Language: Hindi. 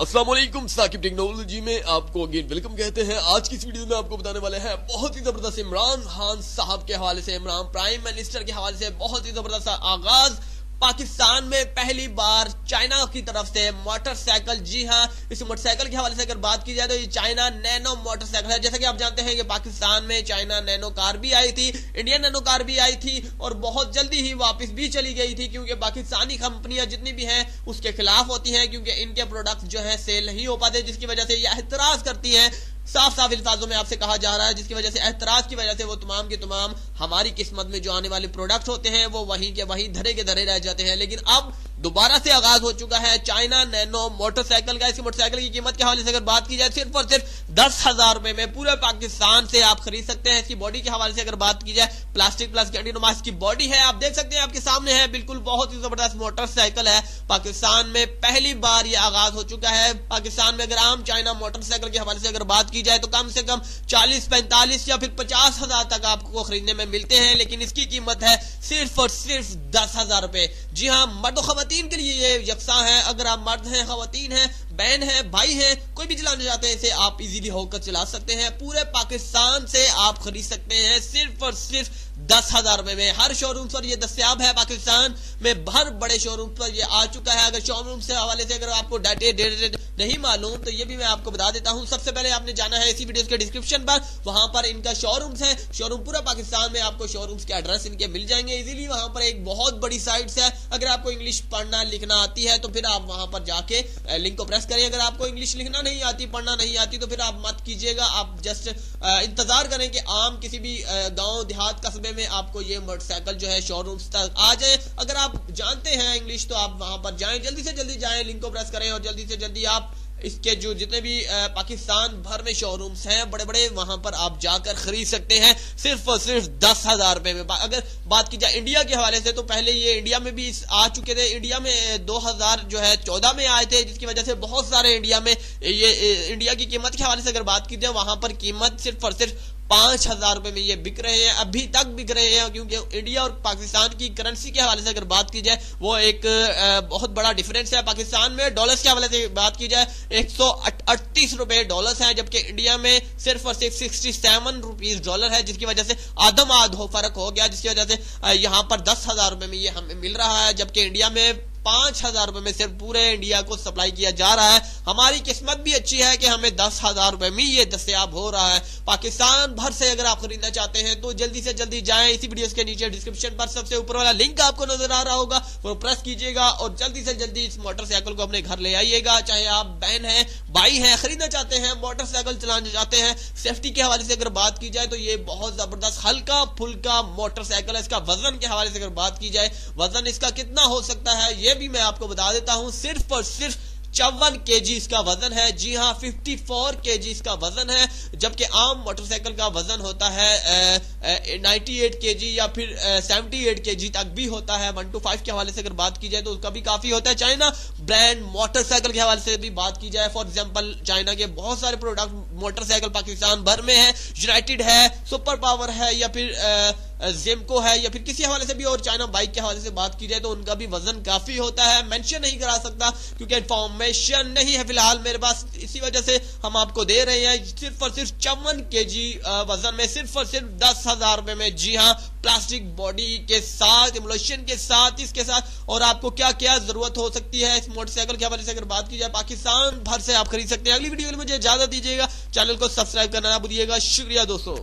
अस्सलाम वालेकुम, साकिब टेक्नोलॉजी में आपको अगेन वेलकम कहते हैं। आज की इस वीडियो में आपको बताने वाले हैं बहुत ही जबरदस्त इमरान खान साहब के हवाले से, इमरान प्राइम मिनिस्टर के हवाले से बहुत ही जबरदस्त आगाज। पाकिस्तान में पहली बार चाइना की तरफ से मोटरसाइकिल, जी हां, इस मोटरसाइकिल के हवाले से अगर बात की जाए तो ये चाइना नैनो मोटरसाइकिल है। जैसा कि आप जानते हैं कि पाकिस्तान में चाइना नैनो कार भी आई थी, इंडियन नैनो कार भी आई थी और बहुत जल्दी ही वापस भी चली गई थी, क्योंकि पाकिस्तानी कंपनियां जितनी भी हैं उसके खिलाफ होती हैं, क्योंकि इनके प्रोडक्ट जो है सेल नहीं हो पाते, जिसकी वजह से ये एतराज करती है। साफ साफ अल्फाजों में आपसे कहा जा रहा है, जिसकी वजह से एतराज की वजह से वो तमाम के तमाम हमारी किस्मत में जो आने वाले प्रोडक्ट होते हैं वो वहीं के वहीं धरे के धरे रह जाते हैं। लेकिन अब दोबारा से आगाज हो चुका है चाइना नैनो मोटरसाइकिल का। इसी मोटरसाइकिल की कीमत के हवाले से अगर बात की जाए सिर्फ और सिर्फ 10,000 रुपए में पूरे पाकिस्तान से आप खरीद सकते हैं। इसकी बॉडी के हवाले से अगर बात की जाए, प्लास्टिक प्लस कैंडी नुमा की बॉडी है, आप देख सकते हैं आपके सामने है, बिल्कुल बहुत ही जबरदस्त मोटरसाइकिल है। पाकिस्तान में पहली बार यह आगाज हो चुका है। पाकिस्तान में अगर आम चाइना मोटरसाइकिल के हवाले से अगर बात की जाए तो कम से कम 40, 45 या फिर 50,000 तक आपको खरीदने में मिलते हैं, लेकिन इसकी कीमत है सिर्फ और सिर्फ 10,000 रुपए। जी हाँ, मर्द खवातीन के लिए ये यकसा है। अगर आप मर्द हैं, खवातीन हैं, बहन है, भाई है, कोई भी चलाना चाहते हैं इसे आप इजीली होकर चला सकते हैं। पूरे पाकिस्तान से आप खरीद सकते हैं सिर्फ और सिर्फ 10,000 रुपए में। हर शोरूम पर ये दस्तयाब है, पाकिस्तान में हर बड़े शोरूम पर ये आ चुका है। अगर शोरूम से हवाले से अगर आपको डेट नहीं मालूम तो ये भी मैं आपको बता देता हूं। सबसे पहले आपने जाना है इसी वीडियो के डिस्क्रिप्शन पर, वहां पर इनका शोरूम्स है। शोरूम पूरा पाकिस्तान में आपको शोरूम्स के एड्रेस इनके मिल जाएंगे इजीली। वहां पर एक बहुत बड़ी साइट्स है, अगर आपको इंग्लिश पढ़ना लिखना आती है तो फिर आप वहां पर जाके लिंक को प्रेस करें। अगर आपको इंग्लिश लिखना नहीं आती, पढ़ना नहीं आती तो फिर आप मत कीजिएगा, आप जस्ट इंतजार करें कि आम किसी भी गांव देहात कस्बे में आपको ये मोटरसाइकिल जो है शोरूम्स तक आ जाए। अगर आप जानते हैं इंग्लिश तो आप वहां पर जाएं, जल्दी से जल्दी जाएं, लिंक को प्रेस करें और जल्दी से जल्दी आप इसके जो जितने भी पाकिस्तान भर में शोरूम्स हैं बड़े बड़े, वहां पर आप जाकर खरीद सकते हैं सिर्फ और सिर्फ 10,000 रुपए में। अगर बात की जाए इंडिया के हवाले से तो पहले ये इंडिया में भी आ चुके थे। इंडिया में 2014 में आए थे, जिसकी वजह से बहुत सारे इंडिया में ये इंडिया की कीमत के हवाले से अगर बात की जाए वहां पर कीमत सिर्फ और सिर्फ 5,000 रुपए में ये बिक रहे हैं, अभी तक बिक रहे हैं, क्योंकि इंडिया और पाकिस्तान की करेंसी के हवाले से अगर बात की जाए वो एक बहुत बड़ा डिफरेंस है। पाकिस्तान में डॉलर्स के हवाले से बात की जाए 138 रुपए डॉलर्स है, जबकि इंडिया में सिर्फ और सिर्फ 67 रुपीज डॉलर है, जिसकी वजह से आधम आध फर्क हो गया, जिसकी वजह से यहाँ पर 10,000 रुपए में ये हमें मिल रहा है, जबकि इंडिया में 5,000 रुपए में सिर्फ पूरे इंडिया को सप्लाई किया जा रहा है। हमारी किस्मत भी अच्छी है कि हमें 10,000 रुपए में ये दस्तयाब हो रहा है। पाकिस्तान भर से अगर आप खरीदना चाहते हैं तो जल्दी से जल्दी जाएं, इसी वीडियो के नीचे डिस्क्रिप्शन पर सबसे ऊपर वाला लिंक आपको नजर आ रहा होगा, वो प्रेस कीजिएगा और जल्दी से जल्दी इस मोटरसाइकिल को अपने घर ले आइएगा। चाहे आप बहन है, भाई है, खरीदना चाहते हैं, मोटरसाइकिल चलाना चाहते हैं। सेफ्टी के हवाले से अगर बात की जाए तो ये बहुत जबरदस्त हल्का फुल्का मोटरसाइकिल है। इसका वजन के हवाले से अगर बात की जाए, वजन इसका कितना हो सकता है ये भी मैं आपको बता देता हूं। सिर्फ और सिर्फ 54 kg इसका वजन है। जी हां, 54 kg इसका वजन है, जबकि आम मोटरसाइकिल का वजन होता है 98 kg या फिर 78 kg तक भी होता है। 125 के हवाले से अगर बात की जाए तो उसका भी काफी होता है। चाइना ब्रांड मोटरसाइकिल के हवाले से भी बात की जाए, फॉर एग्जांपल चाइना के बहुत सारे प्रोडक्ट मोटरसाइकिल पाकिस्तान भर में है। यूनाइटेड है, सुपर पावर है, या फिर जेमको है, या फिर किसी हवाले से भी। और चाइना बाइक के हवाले से बात की जाए तो उनका भी वजन काफी होता है। मेंशन नहीं करा सकता क्योंकि इंफॉर्मेशन नहीं है फिलहाल मेरे पास, इसी वजह से हम आपको दे रहे हैं सिर्फ और सिर्फ 54 kg वजन में, सिर्फ और सिर्फ 10,000 रुपए में। जी हाँ, प्लास्टिक बॉडी के साथ, इमोलेशन के साथ, इसके साथ और आपको क्या क्या जरूरत हो सकती है इस मोटरसाइकिल के हवाले से अगर बात की जाए पाकिस्तान भर से आप खरीद सकते हैं। अगली वीडियो में मुझे इजाजत दीजिएगा, चैनल को सब्सक्राइब करना ना भूलिएगा। शुक्रिया दोस्तों।